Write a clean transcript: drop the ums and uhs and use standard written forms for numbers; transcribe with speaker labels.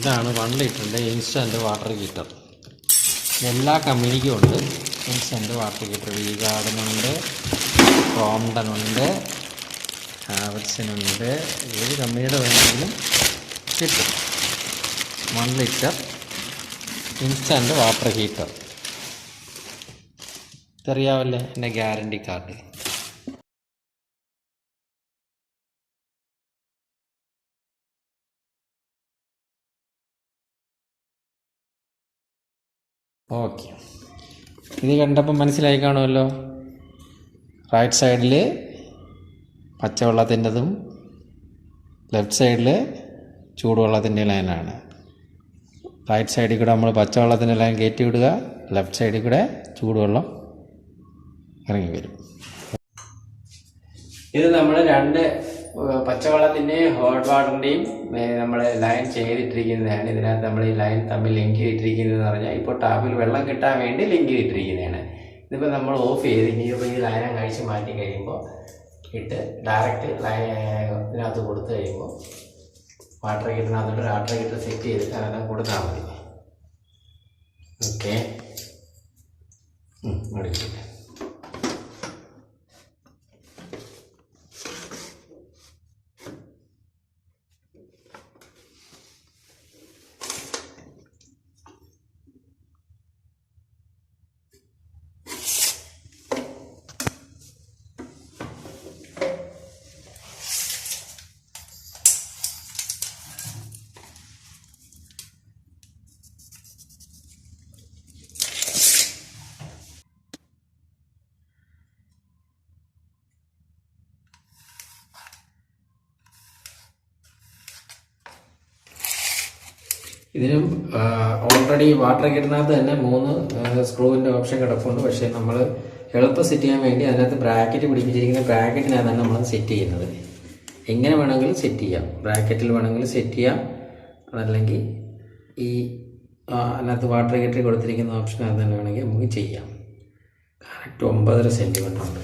Speaker 1: ഇതാണ് 1 ലിറ്ററിൻ്റെ instant water heater. എല്ലാ കമ്പനിക്കും ഉണ്ട് ഇൻസ്റ്റൻറ്റ് വാട്ടർ ഹീറ്റർ. വി ഗാർഡനുണ്ട്, ക്രോംപ്ടനുണ്ട്, ഹാവൽസിനുണ്ട്. ഏത് കമ്പനിയുടെ വേണമെങ്കിലും കിട്ടും. 1 ലിറ്റർ ഇൻസ്റ്റൻറ്റ് വാട്ടർ ഹീറ്റർ. ഇതറിയാവല്ലേ എൻ്റെ ഗ്യാരണ്ടി കാർഡ്. ഓക്കെ, ഇത് കണ്ടപ്പോൾ മനസ്സിലായി കാണുമല്ലോ. റൈറ്റ് സൈഡിൽ പച്ചവെള്ളത്തിൻ്റെതും ലെഫ്റ്റ് സൈഡിൽ ചൂടുവെള്ളത്തിൻ്റെ ലൈനാണ്. റൈറ്റ് സൈഡിൽ കൂടെ നമ്മൾ പച്ചവെള്ളത്തിൻ്റെ ലൈൻ കയറ്റി വിടുക, ലെഫ്റ്റ് സൈഡിൽ കൂടെ ചൂടുവെള്ളം ഇറങ്ങി വരും. ഇത് നമ്മൾ 2 പച്ചവെള്ളത്തിൻ്റെയും ഹോട്ട് വാട്ടറിൻ്റെയും നമ്മൾ ലൈൻ ചെയ്തിട്ടിരിക്കുന്നതാണ്. ഇതിനകത്ത് നമ്മൾ ഈ ലൈൻ തമ്മിൽ ലിങ്ക് ചെയ്തിട്ടിരിക്കുന്നതെന്ന് പറഞ്ഞാൽ ഇപ്പോൾ ടാപ്പിൽ വെള്ളം കിട്ടാൻ വേണ്ടി ലിങ്ക് ചെയ്തിട്ടിരിക്കുന്നതാണ്. ഇതിപ്പോൾ നമ്മൾ ഓഫ് ചെയ്ത് ഇനിയിപ്പോൾ ഈ ലൈനം കഴിച്ച് മാറ്റി കഴിയുമ്പോൾ ഇട്ട് ഡയറക്റ്റ് ഇതിനകത്ത് കൊടുത്തു കഴിയുമ്പോൾ വാട്ടർ ഹീറ്ററിനകത്തോട്ട് വാട്ടർ ഹീറ്റർ സെറ്റ് ചെയ്തിട്ട് അതെല്ലാം കൊടുത്താൽ മതി. ഓക്കെ, എടുക്കില്ല. ഇതിനും ഓൾറെഡി വാട്ടർ ഹീറ്ററിനകത്ത് തന്നെ 3 സ്ക്രൂവിൻ്റെ ഓപ്ഷൻ കിടപ്പുണ്ട്. പക്ഷേ നമ്മൾ എളുപ്പം സെറ്റ് ചെയ്യാൻ വേണ്ടി അതിനകത്ത് ബ്രാക്കറ്റ് പിടിപ്പിച്ചിരിക്കുന്ന ബ്രാക്കറ്റിനകത്താണ് നമ്മൾ സെറ്റ് ചെയ്യുന്നത്. എങ്ങനെ വേണമെങ്കിലും സെറ്റ് ചെയ്യാം, ബ്രാക്കറ്റിൽ വേണമെങ്കിലും സെറ്റ് ചെയ്യാം, അതല്ലെങ്കിൽ ഈ അതിനകത്ത് വാട്ടർ ഹീറ്ററിൽ കൊടുത്തിരിക്കുന്ന ഓപ്ഷനകത്ത് തന്നെ വേണമെങ്കിൽ നമുക്ക് ചെയ്യാം. കറക്റ്റ് 9.5 സെൻറ്റിമീറ്റർ ഉണ്ട്.